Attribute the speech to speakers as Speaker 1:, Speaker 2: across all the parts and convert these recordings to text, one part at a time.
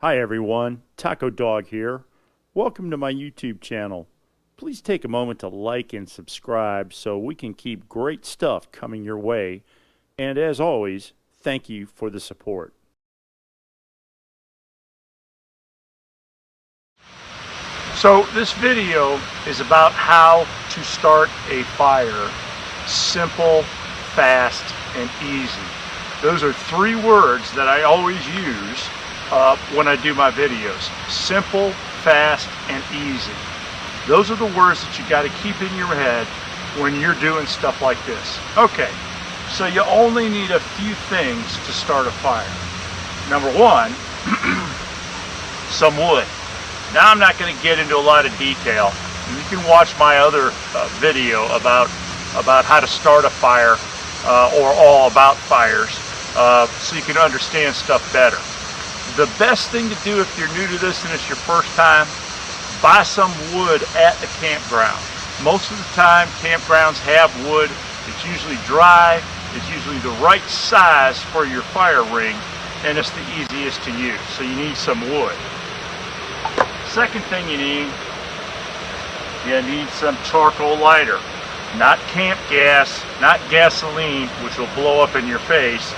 Speaker 1: Hi everyone, Taco Dog here. Welcome to my YouTube channel. Please take a moment to like and subscribe so we can keep great stuff coming your way. And as always, thank you for the support.
Speaker 2: So this video is about how to start a fire. Simple, fast, and easy. Those are three words that I always use when I do my videos. Simple, fast, and easy. Those are the words that you got to keep in your head when you're doing stuff like this. Okay, so you only need a few things to start a fire. Number one, some wood. Now I'm not going to get into a lot of detail. You can watch my other video about how to start a fire or all about fires so you can understand stuff better. The best thing to do if you're new to this and it's your first time, buy some wood at the campground. Most of the time campgrounds have wood. It's usually dry, it's usually the right size for your fire ring, and it's the easiest to use. So you need some wood. Second thing you need some charcoal lighter. Not camp gas, not gasoline, which will blow up in your face,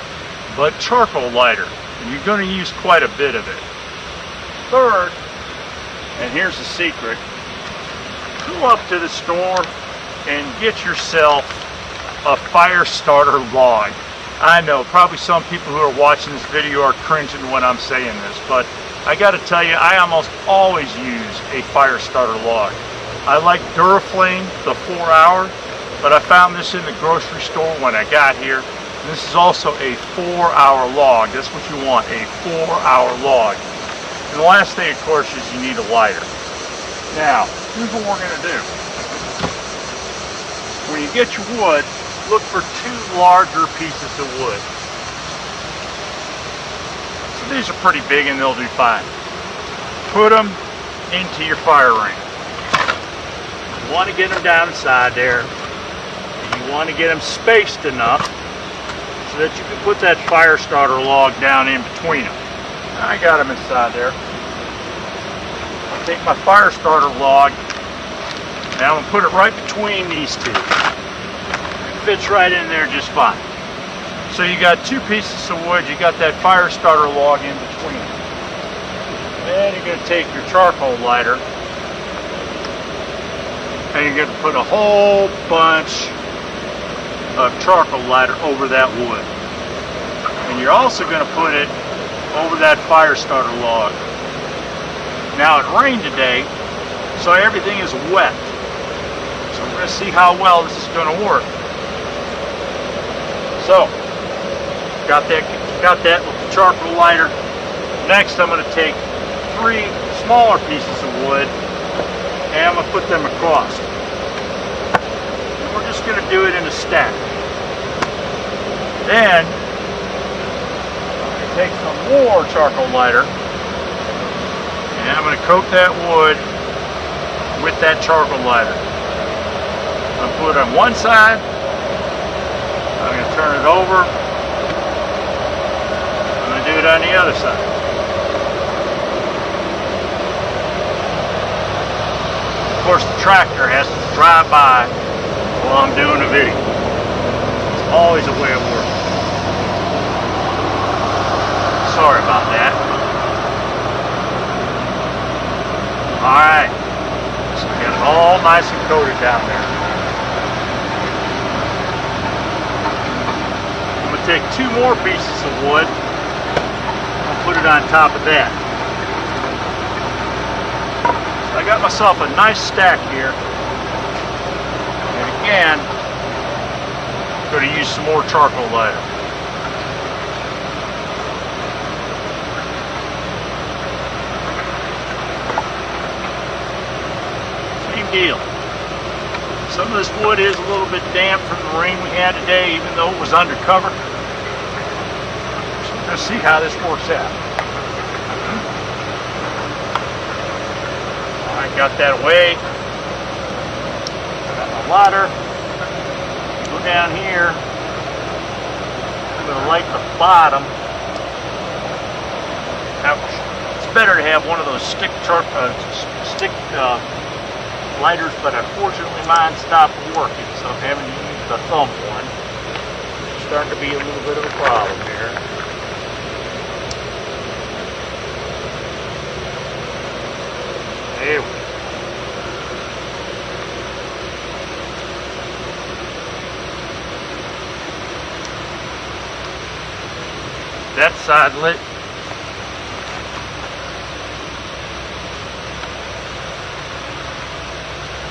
Speaker 2: but charcoal lighter. And you're going to use quite a bit of it. Third, and here's the secret, go up to the store and get yourself a fire starter log. I know, probably some people who are watching this video are cringing when I'm saying this, but I got to tell you, I almost always use a fire starter log. I like Duraflame, the 4-hour, but I found this in the grocery store when I got here. This is also a 4-hour log. That's what you want, a 4-hour log. And the last thing, of course, is you need a lighter. Now, here's what we're going to do. When you get your wood, look for 2 larger pieces of wood. So these are pretty big and they'll do fine. Put them into your fire ring. You want to get them down inside there. You want to get them spaced enough so that you can put that fire starter log down in between them. I got them inside there. I'll take my fire starter log and I'm going to put it right between these two. It fits right in there just fine. So you got 2 pieces of wood, you got that fire starter log in between. Then you're going to take your charcoal lighter and you're going to put a whole bunch of charcoal lighter over that wood. And you're also going to put it over that fire starter log. Now it rained today, so everything is wet. So we're going to see how well this is going to work. So, got that with the charcoal lighter. Next I'm going to take 3 smaller pieces of wood and I'm going to put them across. We're just going to do it in a stack. Then, I'm going to take some more charcoal lighter and I'm going to coat that wood with that charcoal lighter. I'm going to put it on one side, I'm going to turn it over, I'm going to do it on the other side. Of course, the tractor has to drive by while I'm doing a video. It's always a way of working. Sorry about that. Alright, so we got it all nice and coated down there. I'm going to take 2 more pieces of wood and put it on top of that. So I got myself a nice stack here. And again, I'm going to use some more charcoal lighter. Same deal. Some of this wood is a little bit damp from the rain we had today, even though it was undercover. So we're going to see how this works out. Alright, got that away. Got my ladder. Go down here. I'm going to light the bottom. Ouch. better to have one of those stick lighters, but unfortunately mine stopped working, so I'm having to use the thumb one. It's starting to be a little bit of a problem here. There we go. That side lit.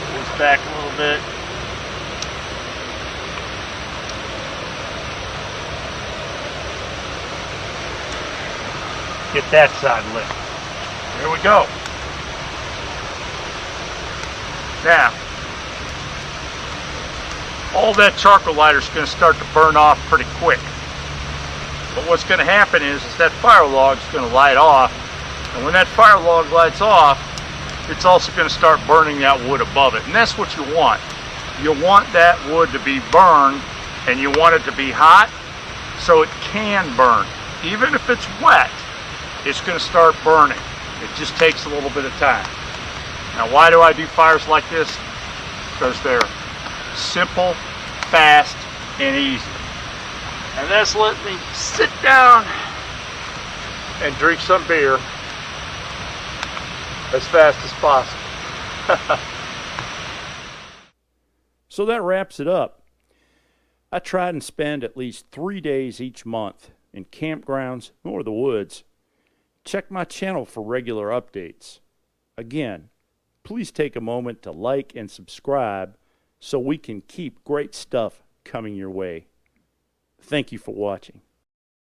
Speaker 2: Pulls back a little bit. Get that side lit. There we go. Now, all that charcoal lighter is going to start to burn off pretty quick. But what's going to happen is that fire log is going to light off, and when that fire log lights off, it's also going to start burning that wood above it, and that's what you want. You want that wood to be burned, and you want it to be hot so it can burn. Even if it's wet, it's going to start burning. It just takes a little bit of time. Now, why do I do fires like this? Because they're simple, fast, and easy. And that's letting me sit down and drink some beer as fast as possible.
Speaker 1: So that wraps it up. I try and spend at least 3 days each month in campgrounds or the woods. Check my channel for regular updates. Again, please take a moment to like and subscribe so we can keep great stuff coming your way. Thank you for watching.